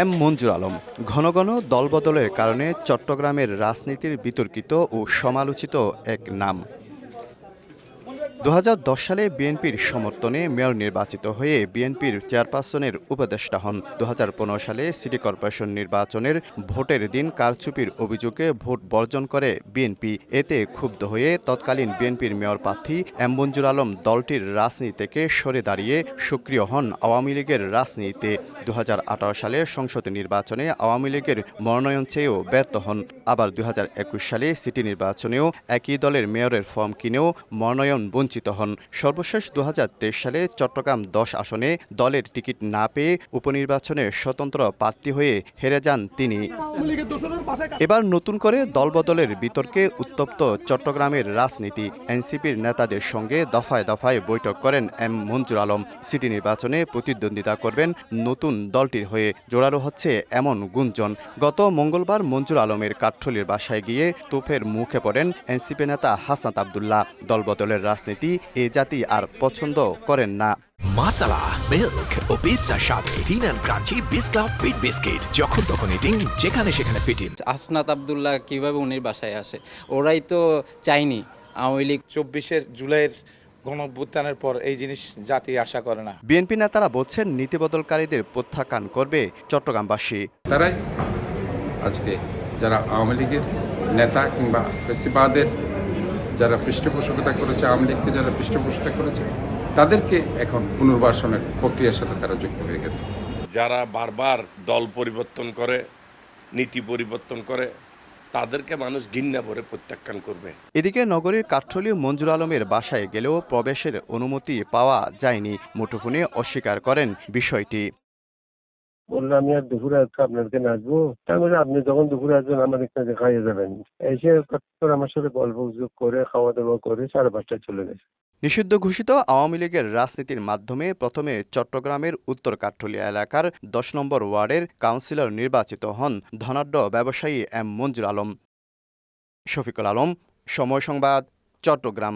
M মঞ্জুর আলম ঘন ঘন দলবদলের কারণে চট্টগ্রামের রাজনীতির বিতর্কিত ও সমালোচিত এক নাম। ২০১০ সালে বিএনপির সমর্থনে মেয়র নির্বাচিত হয়ে বিএনপির চেয়ারপারসনের উপদেষ্টা হন। ২০১৫ সালে সিটি কর্পোরেশন নির্বাচনের ভোটের দিন কারচুপির অভিযোগে ভোট বর্জন করে বিএনপি। এতে ক্ষুব্ধ হয়ে তৎকালীন বিএনপির মেয়র প্রার্থী এম মঞ্জুর আলম দলটির রাজনীতি থেকে সরে দাঁড়িয়ে সক্রিয় হন আওয়ামী লীগের রাজনীতিতে। ২০১৮ সালে সংসদ নির্বাচনে আওয়ামী লীগের মনোনয়ন চেয়েও ব্যর্থ হন। আবার ২০২১ সালে সিটি নির্বাচনেও একই দলের মেয়রের ফর্ম কিনেও মনোনয়ন বঞ্চিত হন। সর্বশেষ ২০২৩ সালে চট্টগ্রাম ১০ আসনে দলের টিকিট না পেয়ে উপনির্বাচনে স্বতন্ত্র প্রার্থী হয়ে হেরে যান তিনি। এবার নতুন করে দলবদলের বিতর্কে উত্তপ্ত চট্টগ্রামের রাজনীতি। এনসিপির নেতাদের সঙ্গে দফায় দফায় বৈঠক করেন এম মঞ্জুর আলম। সিটি নির্বাচনে প্রতিদ্বন্দ্বিতা করবেন নতুন দলটির হয়ে। জোরালো হচ্ছে এমন গুঞ্জন। গত মঙ্গলবার মঞ্জুর আলমের কাঠঠোলির বাসায় গিয়ে তোপের মুখে পড়েন এনসিপি নেতা হাসনাত আব্দুল্লাহ। দলবদলের রাজনীতি এ জাতি আর পছন্দ করেন না। মাসালা, মিল্ক ও পিৎজার সাথে thin and crunchy biscuit fit biscuit, যখন তখন ইটিং, যেখানে সেখানে ফিটিং। হাসনাত আব্দুল্লাহ কিভাবে উনির বাসায় আসে? ওরাই তো চাইনি আওয়ামী লীগ। ২৪শে জুলাইয়ের গণঅভ্যুত্থানের পর এই জিনিস জাতি আশা করে না। বিএনপি নেতারা বলছেন নীতিবদলকারীদের প্রত্যাখ্যান করবে চট্টগ্রামবাসী। তারাই আজকে যারা আওয়ামী লীগের নেতা কিংবা ফেসিবাদের যারা পৃষ্ঠপোষকতা করেছে, আওয়ামী লীগকে যারা পৃষ্ঠপোষকতা করেছে, তাদেরকে এখন পুনর্বাসনের প্রক্রিয়ার সাথে তারা যুক্ত হয়ে গেছে। যারা বারবার দল পরিবর্তন করে, নীতি পরিবর্তন করে, তাদেরকে মানুষ ঘৃণা ভরে প্রত্যাখ্যান করবে। এদিকে নগরীর কাঠঠোলী মঞ্জুর আলমের বাসায় গেলেও প্রবেশের অনুমতি পাওয়া যায়নি। মুঠোফোনে অস্বীকার করেন বিষয়টি। বললো আমি আর দুপুরে আজকে আপনার কাছে আসবো। তারপরে আপনি যখন দুপুরে আসবেন আমার এখানে খাইয়ে যাবেন। এসে আমার সাথে গল্প গুজব করে খাওয়া দাওয়া করে 5:30 চলে গেছে। নিষিদ্ধ ঘোষিত আওয়ামী লীগের রাজনীতির মাধ্যমে প্রথমে চট্টগ্রামের উত্তর কাঠঠোলী এলাকার ১০ নম্বর ওয়ার্ডের কাউন্সিলর নির্বাচিত হন ধনাঢ্য ব্যবসায়ী এম মঞ্জুর আলম। শফিকুল আলম, সময় সংবাদ, চট্টগ্রাম।